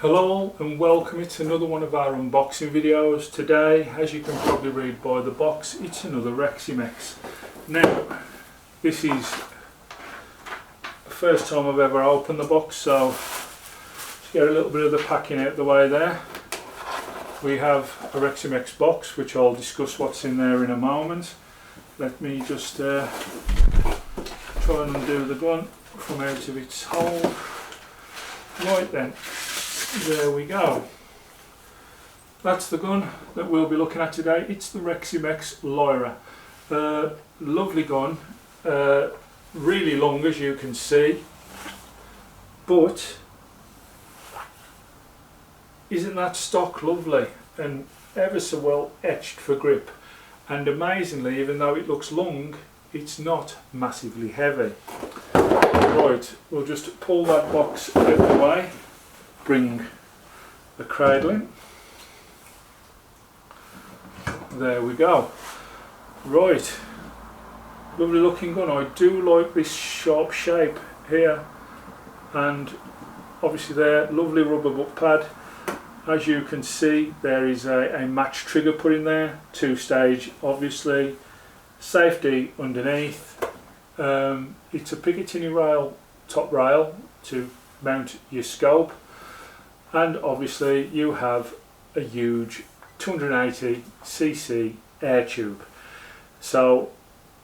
Hello and welcome to another one of our unboxing videos. Today, as you can probably read by the box, it's another Reximex. Now, this is the first time I've ever opened the box, so let's get a little bit of the packing out the way there. We have a Reximex box, which I'll discuss what's in there in a moment. Let me just try and undo the gun from out of its hole. Right then. There we go. That's the gun that we'll be looking at today. It's the Reximex Lyra. Lovely gun, really long as you can see, but isn't that stock lovely and ever so well etched for grip, and amazingly, even though it looks long, it's not massively heavy. Right, we'll just pull that box out of the way. Bring the cradle in. There we go. Right, lovely looking gun. I do like this sharp shape here, and obviously there, lovely rubber butt pad. As you can see, there is a match trigger put in there, 2-stage obviously, safety underneath. It's a Picatinny rail, top rail to mount your scope. And obviously you have a huge 280cc air tube. So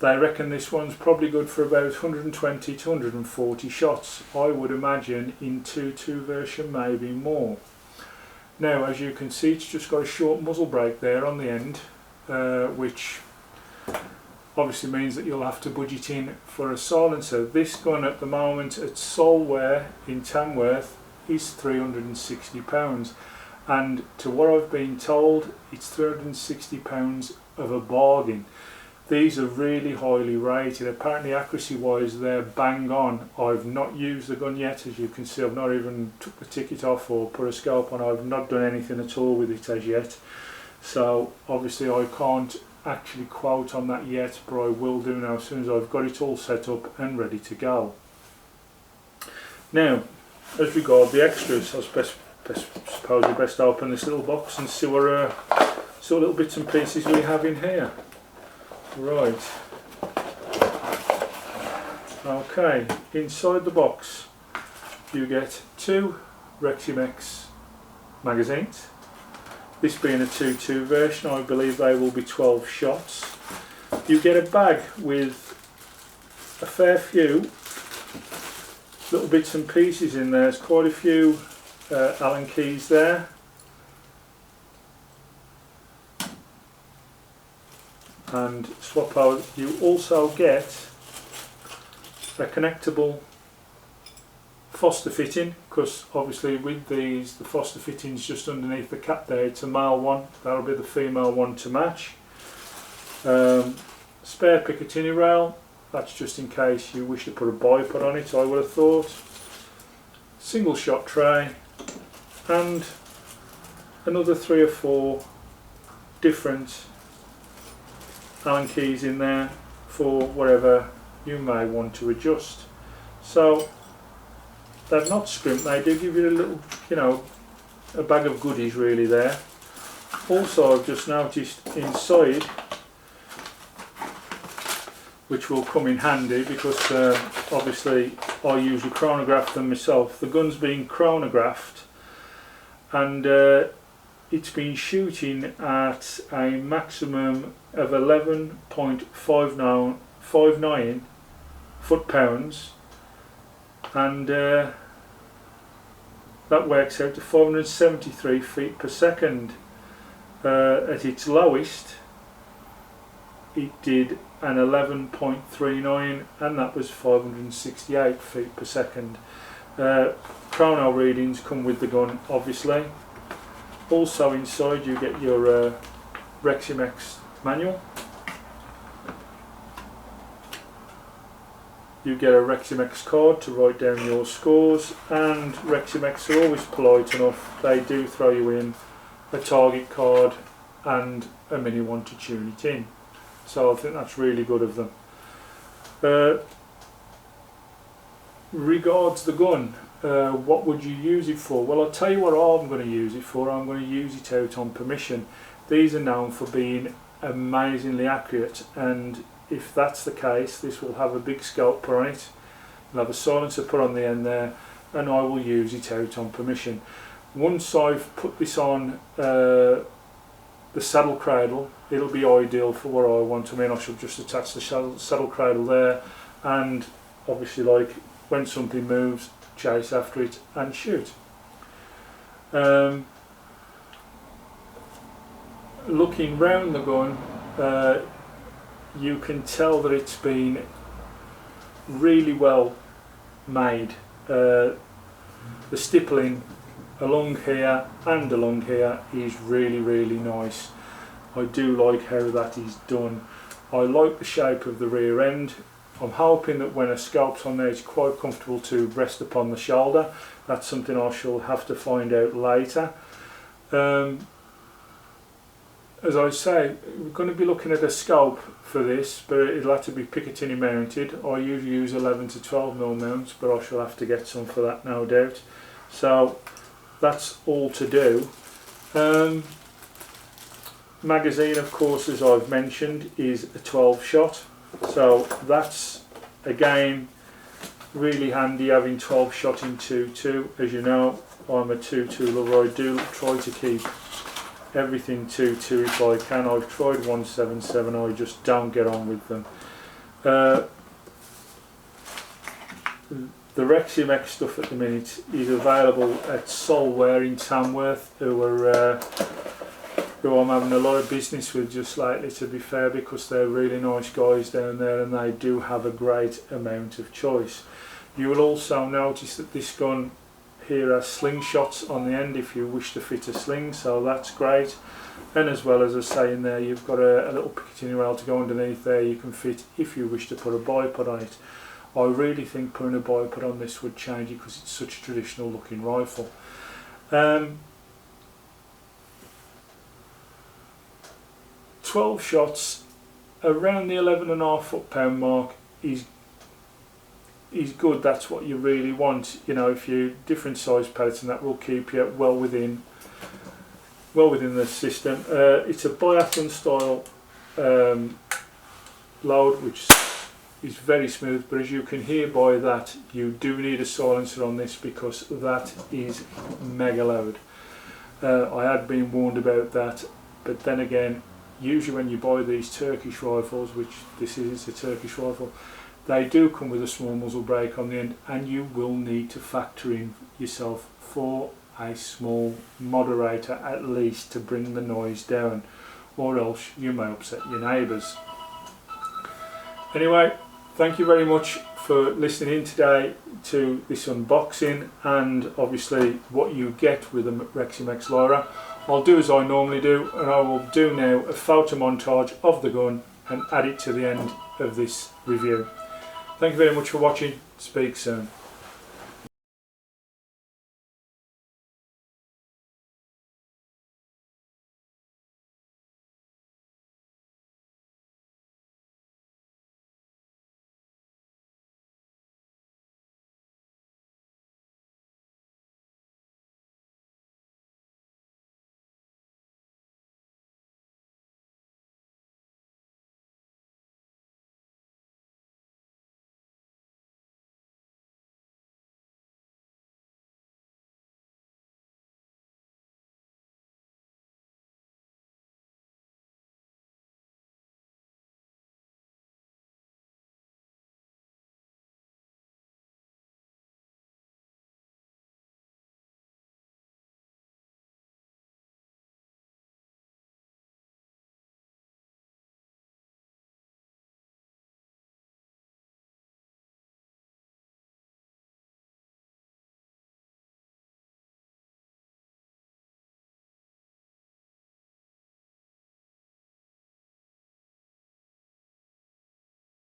they reckon this one's probably good for about 120 to 140 shots. I would imagine in 2.2 version, maybe more. Now, as you can see, it's just got a short muzzle brake there on the end, which obviously means that you'll have to budget in for a silencer. This gun at the moment at Solware in Tamworth is £360, and to what I've been told, it's £360 of a bargain. These are really highly rated. Apparently accuracy wise they're bang on. I've not used the gun yet, as you can see. I've not even took the ticket off or put a scope on. I've not done anything at all with it as yet, so obviously I can't actually quote on that yet, but I will do now as soon as I've got it all set up and ready to go. Now, as regard the extras, I suppose we best open this little box and see what little bits and pieces we have in here. Right. Okay, inside the box you get 2 Reximex magazines. This being a 2.2 version, I believe they will be 12 shots. You get a bag with a fair few little bits and pieces in there. There's quite a few Allen keys there. And swap out. You also get a connectable Foster fitting, because obviously with these the Foster fitting's just underneath the cap there. It's a male one, that'll be the female one to match. Spare Picatinny rail, that's just in case you wish to put a bipod on it, I would have thought. Single shot tray, and another 3 or 4 different Allen keys in there for whatever you may want to adjust. So they've not scrimped, they do give you a little, you know, a bag of goodies really there. Also I've just noticed inside, which will come in handy because obviously I usually chronograph them myself. The gun's been chronographed, and it's been shooting at a maximum of 11.59 foot-pounds, and that works out to 573 feet per second. At its lowest it did an 11.39, and that was 568 feet per second. Chrono readings come with the gun obviously. Also inside you get your Reximex manual. You get a Reximex card to write down your scores, and Reximex are always polite enough, they do throw you in a target card and a mini one to tune it in. So I think that's really good of them. Regards the gun, what would you use it for? Well, I'll tell you what I'm going to use it for. I'm going to use it out on permission. These are known for being amazingly accurate, and if that's the case, this will have a big scope put on it. I'll have a silencer put on the end there, and I will use it out on permission. Once I've put this on the saddle cradle, it'll be ideal for what I want. I mean, I should just attach the saddle cradle there, and obviously, like, when something moves, chase after it and shoot. Looking round the gun, you can tell that it's been really well made. The stippling along here and along here is really nice. I do like how that is done. I like the shape of the rear end. I'm hoping that when a scope's on there, it's quite comfortable to rest upon the shoulder. That's something I shall have to find out later. As I say, we're going to be looking at a scope for this, but it'll have to be Picatinny mounted. I usually use 11 to 12mm mounts, but I shall have to get some for that, no doubt. So that's all to do. Magazine, of course, as I've mentioned, is a 12 shot. So that's again really handy, having 12 shot in 2.2. As you know, I'm a 2.2 lover. I do try to keep everything 2.2 if I can. I've tried 1.77, I just don't get on with them. The Reximex stuff at the minute is available at Solware in Tamworth, who I'm having a lot of business with just lately, to be fair, because they're really nice guys down there and they do have a great amount of choice. You will also notice that this gun here has slingshots on the end if you wish to fit a sling, so that's great. And as well as I say in there, you've got a little Picatinny rail to go underneath there. You can fit, if you wish to put a bipod on it. I really think putting a bipod on this would change it because it's such a traditional looking rifle. 12 shots around the 11.5 foot-pound mark is good. That's what you really want. You know, if you different size pellets, and that will keep you well within the system. It's a biathlon style load, which is very smooth, but as you can hear by that, you do need a silencer on this because that is mega loud. I had been warned about that, but then again, usually when you buy these Turkish rifles, which this is a Turkish rifle, they do come with a small muzzle brake on the end, and you will need to factor in yourself for a small moderator at least to bring the noise down, or else you may upset your neighbours. Anyway, thank you very much for listening in today to this unboxing, and obviously what you get with the Reximex Lyra. I'll do as I normally do, and I will do now a photo montage of the gun and add it to the end of this review. Thank you very much for watching. Speak soon.